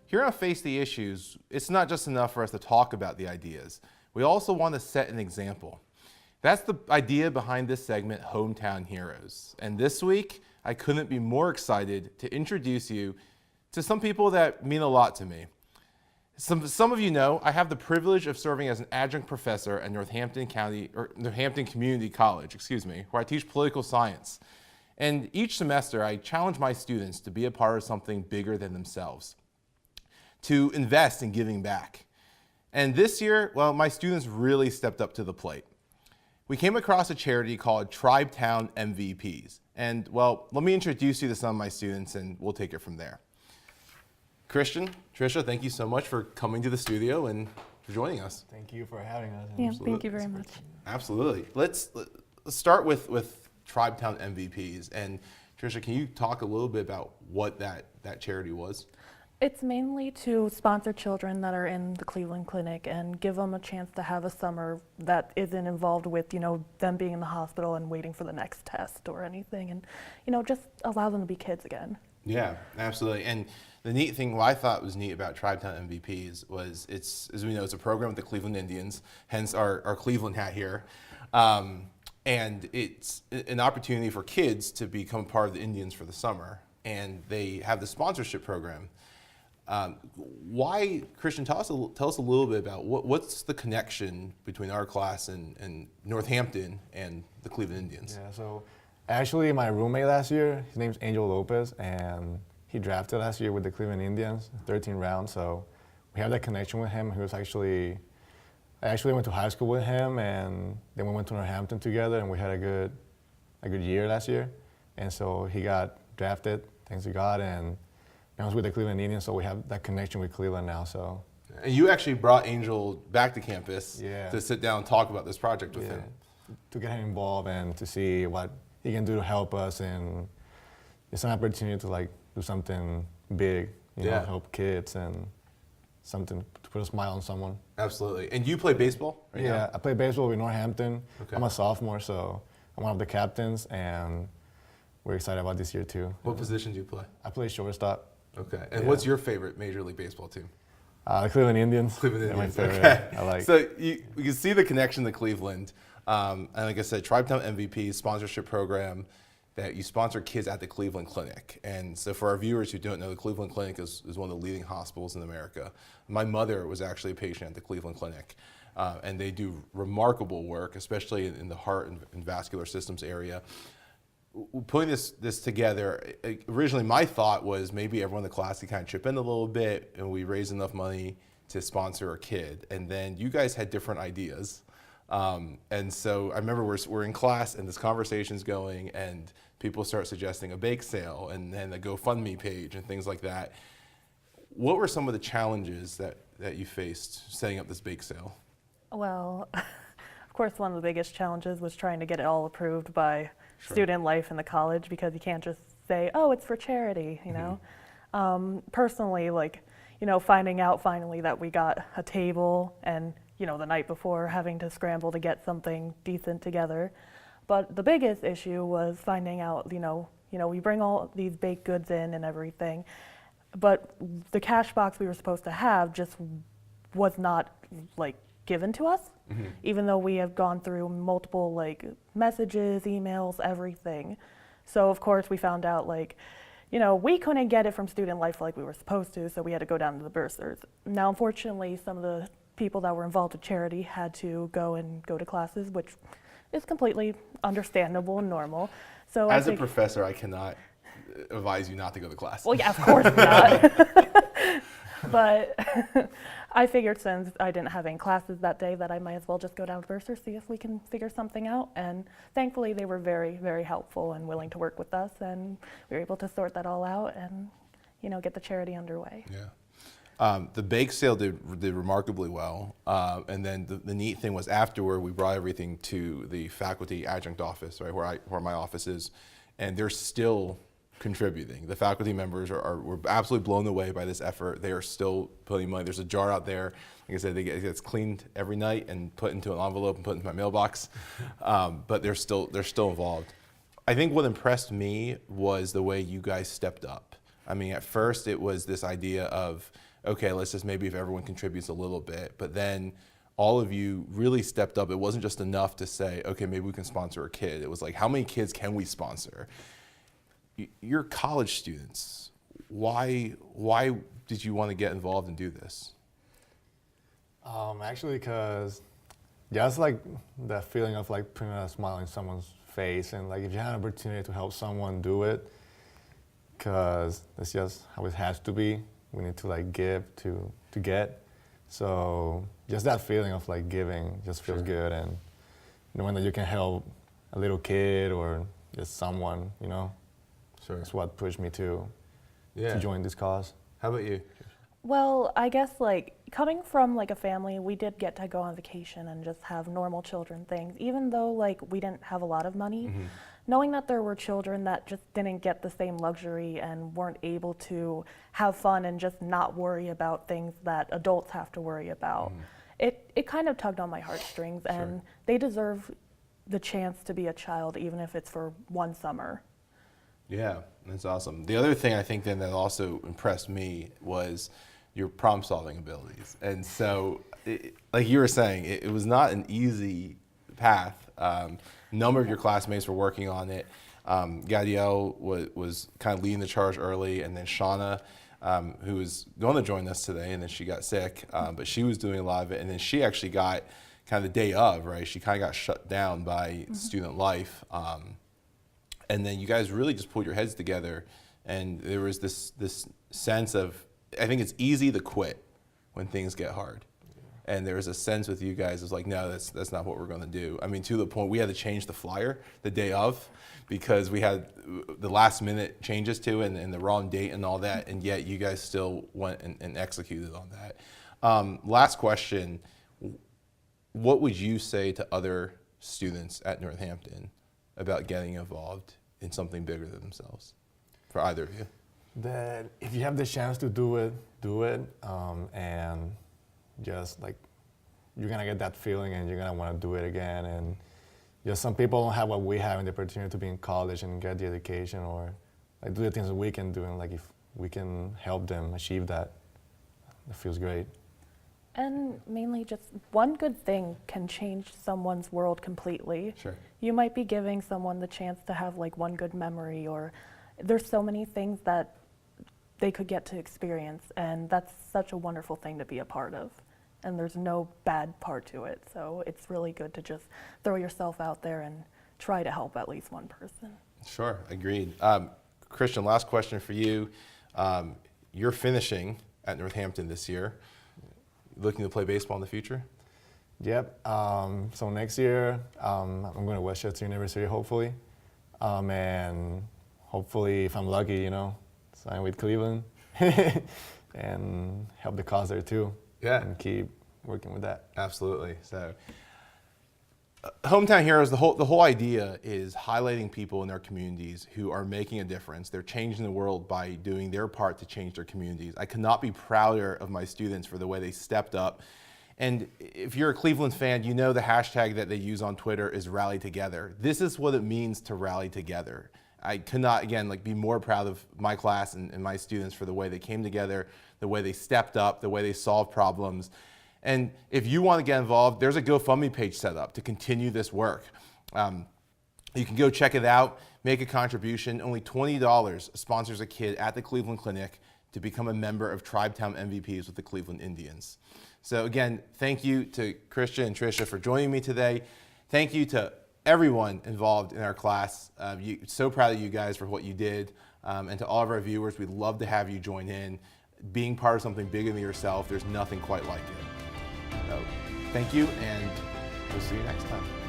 here on Face the Issues, it's not just enough for us to talk about the ideas. We also want to set an example. That's the idea behind this segment, Hometown Heroes. And this week, I couldn't be more excited to introduce you to some people that mean a lot to me. Some of you know, I have the privilege of serving as an adjunct professor at Northampton Community College, where I teach political science. And each semester, I challenge my students to be a part of something bigger than themselves, to invest in giving back. And this year, well, my students really stepped up to the plate. We came across a charity called TribeTown MVPs. And well, let me introduce you to some of my students and we'll take it from there. Christian, Tricia, thank you so much for coming to the studio and for joining us. Thank you for having us. Yeah, thank you very much. Absolutely. Let's start with TribeTown MVPs. And Tricia, can you talk a little bit about what that charity was? It's mainly to sponsor children that are in the Cleveland Clinic and give them a chance to have a summer that isn't involved with, them being in the hospital and waiting for the next test or anything, and, just allow them to be kids again. Yeah, absolutely. And the neat thing, what I thought was neat about TribeTown MVPs was as we know, it's a program with the Cleveland Indians, hence our Cleveland hat here. And it's an opportunity for kids to become part of the Indians for the summer. And they have the sponsorship program. Why, Christian, tell us a little bit about what's the connection between our class and Northampton and the Cleveland Indians? Yeah, so actually my roommate last year, his name's Angel Lopez, and he drafted last year with the Cleveland Indians, 13 rounds, so we have that connection with him. I actually went to high school with him, and then we went to Northampton together, and we had a good year last year. And so he got drafted, thanks to God, and I was with the Cleveland Indians, so we have that connection with Cleveland now. So. And you actually brought Angel back to campus to sit down and talk about this project with him. To get him involved and to see what he can do to help us, and it's an opportunity to do something big, help kids and something to put a smile on someone. Absolutely. And you play baseball right now? Yeah, I play baseball with Northampton. Okay. I'm a sophomore, so I'm one of the captains, and we're excited about this year too. What position do you play? I play shortstop. Okay. And what's your favorite Major League Baseball team? The Cleveland Indians. Cleveland Indians. My favorite. Okay. So we can see the connection to Cleveland. And like I said, TribeTown MVP sponsorship program that you sponsor kids at the Cleveland Clinic. And so for our viewers who don't know, the Cleveland Clinic is one of the leading hospitals in America. My mother was actually a patient at the Cleveland Clinic. And they do remarkable work, especially in the heart and vascular systems area. Putting this together, originally my thought was maybe everyone in the class could kind of chip in a little bit and we raise enough money to sponsor a kid. And then you guys had different ideas. And so I remember we're in class and this conversation's going and people start suggesting a bake sale and then a GoFundMe page and things like that. What were some of the challenges that you faced setting up this bake sale? Well, of course, one of the biggest challenges was trying to get it all approved by student life in the college, because you can't just say, oh, it's for charity, Personally, finding out finally that we got a table and, the night before having to scramble to get something decent together. But the biggest issue was finding out, we bring all these baked goods in and everything, but the cash box we were supposed to have just was not given to us, even though we have gone through multiple messages, emails, everything. So of course we found out we couldn't get it from student life like we were supposed to, so we had to go down to the bursars. Now unfortunately some of the people that were involved with charity had to go to classes, which is completely understandable and normal. So as a professor, I cannot advise you not to go to class. Well, yeah, of course not. But I figured since I didn't have any classes that day that I might as well just go down to Bursar, see if we can figure something out. And thankfully they were very, very helpful and willing to work with us, and we were able to sort that all out and, get the charity underway. Yeah. The bake sale did remarkably well. And then the neat thing was afterward, we brought everything to the faculty adjunct office, right, where my office is, and they're still contributing. The faculty members were absolutely blown away by this effort. They are still putting money. There's a jar out there. Like I said, it gets cleaned every night and put into an envelope and put into my mailbox. But they're still involved. I think what impressed me was the way you guys stepped up. I mean, at first it was this idea of, okay, let's just maybe if everyone contributes a little bit. But then all of you really stepped up. It wasn't just enough to say, okay, maybe we can sponsor a kid. It was like, how many kids can we sponsor? You're college students. Why did you want to get involved and do this? Actually, because just like that feeling of like putting a smile on someone's face, and like if you had an opportunity to help someone do it, because that's just how it has to be. We need to like give to get. So just that feeling of like giving just feels good, and knowing that you can help a little kid or just someone, you know, that's what pushed me to join this cause. How about you? Well, I guess like coming from like a family, we did get to go on vacation and just have normal children things, even though like we didn't have a lot of money. Knowing that there were children that just didn't get the same luxury and weren't able to have fun and just not worry about things that adults have to worry about, it kind of tugged on my heartstrings, and they deserve the chance to be a child, even if it's for one summer. Yeah, that's awesome. The other thing I think then that also impressed me was your problem-solving abilities. And so, like you were saying, it was not an easy path. A number of your classmates were working on it. Gadiel was kind of leading the charge early, and then Shauna, who was going to join us today, and then she got sick, but she was doing a lot of it. And then she actually got kind of the day of, right? She kind of got shut down by student life. And then you guys really just pulled your heads together, and there was this sense of, I think it's easy to quit when things get hard. And there was a sense with you guys, it's like, no, that's not what we're going to do. I mean, to the point we had to change the flyer the day of because we had the last minute changes to it and the wrong date and all that, and yet you guys still went and executed on that. Last question, what would you say to other students at Northampton about getting involved in something bigger than themselves, for either of you? That if you have the chance to do it, and just like you're gonna get that feeling and you're gonna want to do it again. And just some people don't have what we have, and the opportunity to be in college and get the education or like do the things that we can do, and like if we can help them achieve that, it feels great. And mainly just one good thing can change someone's world completely. Sure. You might be giving someone the chance to have like one good memory, or there's so many things that they could get to experience, and that's such a wonderful thing to be a part of. And there's no bad part to it, so it's really good to just throw yourself out there and try to help at least one person. Sure, agreed. Christian, last question for you. You're finishing at Northampton this year. Looking to play baseball in the future? Yep. So next year, I'm going to Westchester University, hopefully. And hopefully, if I'm lucky, you know, sign with Cleveland and help the cause there too. Yeah. And keep working with that. Absolutely. So, Hometown Heroes, the whole idea is highlighting people in their communities who are making a difference. They're changing the world by doing their part to change their communities. I could not be prouder of my students for the way they stepped up. And if you're a Cleveland fan, you know the hashtag that they use on Twitter is Rally Together. This is what it means to rally together. I could not, again, like be more proud of my class and my students for the way they came together, the way they stepped up, the way they solved problems. And if you want to get involved, there's a GoFundMe page set up to continue this work. You can go check it out, make a contribution. Only $20 sponsors a kid at the Cleveland Clinic to become a member of TribeTown MVPs with the Cleveland Indians. So again, thank you to Christian and Tricia for joining me today. Thank you to everyone involved in our class. So proud of you guys for what you did. And to all of our viewers, we'd love to have you join in. Being part of something bigger than yourself, there's nothing quite like it. So, thank you, and we'll see you next time.